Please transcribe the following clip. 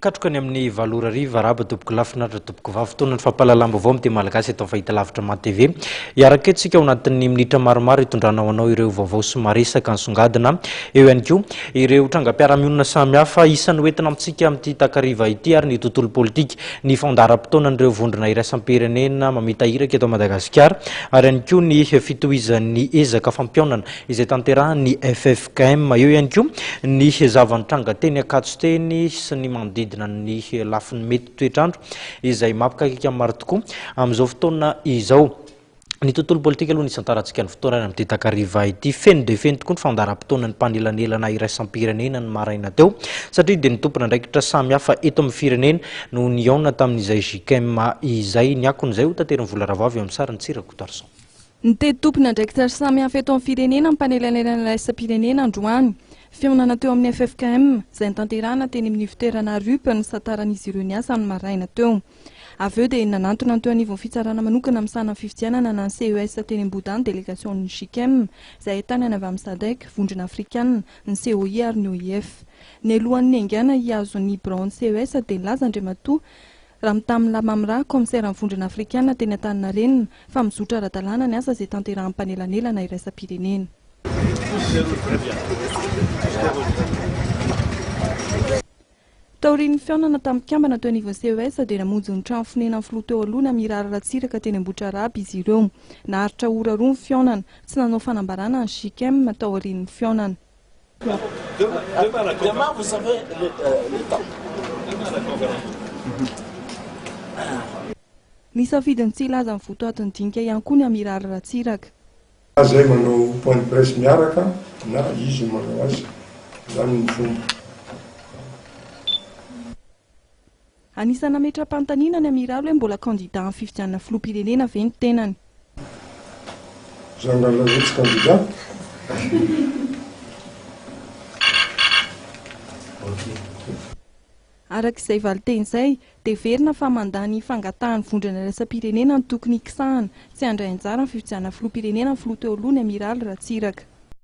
katrokany amin'ny valora riva raba topoko lafinatra topoko vavotona ny fampalalamba avao amin'ny malagasy eto fahita lavitra ma TV iaraka etsika ao anatin'ny minitra maromaro itondranao anao ireo vaovao somaresaka ansongadina eo ihany koa ireo trangam-piarahamonina samihafa isany hoentina amintsika amin'ity takariva ity ary ny tontolo politika ny fandaharam-potoanan'ireo vondrona iraisam-pirenena mamitahiraka eto Madagasikara ary ihany koa ny fitohizan'ny ezaka fampionana izay tanterahan'ny FFKM eo ihany koa ny zavan-tranga teny akatsoteny sy ny manodidina ny lafiny mety toetrandro izay mampikakika maro tokoa amin'izao fotoana izao. Ny tontolo politika aloha nisantarantsika ny fotoana amin'ity takariva ity feno dia feno tokoa ny fandaharam-potoanan'ny mpanelanelana iraisam-pirenena ny maraina teo satria dia ny tompon'andraikitra samihafa eto amin'ny firenena no nihaona tamin'izay JKM izay ny akon'izay ho tanteriny vola ravavy amin'ny sariny tsirako tarson. Ny tety tompon'andraikitra samihafa eto amin'ny firenena mpanelanelana iraisam-pirenena androany fihaonana teo amin'ny FFKM izay nitanterahana teny amin'ny fitoerana RUP ny santaran'izy ireo ny asa amin'ny maraina teo. Avy eo dia nanantona teo anivon'ny fitsarana manokana amin'ny fifidianana na ny CES teny Ambodany delegasionin'ny izay ahitana any avy amin'ny SADC, vondrona afrikanina, ny COI ary ny OIF. Ny alohan'ny haingana hiazo ny braon CES dia nilaza Andriamatoa raha tamin'ny lamamira komisera ny vondrona afrikanina teny Antaninarenina fa mizotra ara-dalàna ny asa izay tanterahan'ny mpanelanelana iraisam-pirenena. Taorian'ny fihaonana tamin'ny kambana teo anivon'ny CES dia namonjy ny trano fonenan'ny filoha teo aloha Mirary Ratsiraka teny Ambohidraraba izy ireo. Naharitra ora roa ny fihaonana, tsy nanao fanambarana ny JKM taorian'ny fihaonana. Nisafidiny tsy ilaza ny votoatin'ny dinika ihany koa ny Mirary Ratsiraka. Zay manao point de presse miaraka na izy manao azy zany ny fomba. Anisany nametra-panontaniana ny Mirary hoe mbola kandida amin'ny fifidianana filoham-pirenena ve ny tenany. Zangalazay tsy kandida. Arak'izay valiten'izay dia verina fa mandany fangatahan'ny vondrona iraisam-pirenena ny tokony ikisahana tsy handray anjara ny fifidianana filoham-pirenena ny filoha teo aloha ny Mirary Ratsiraka.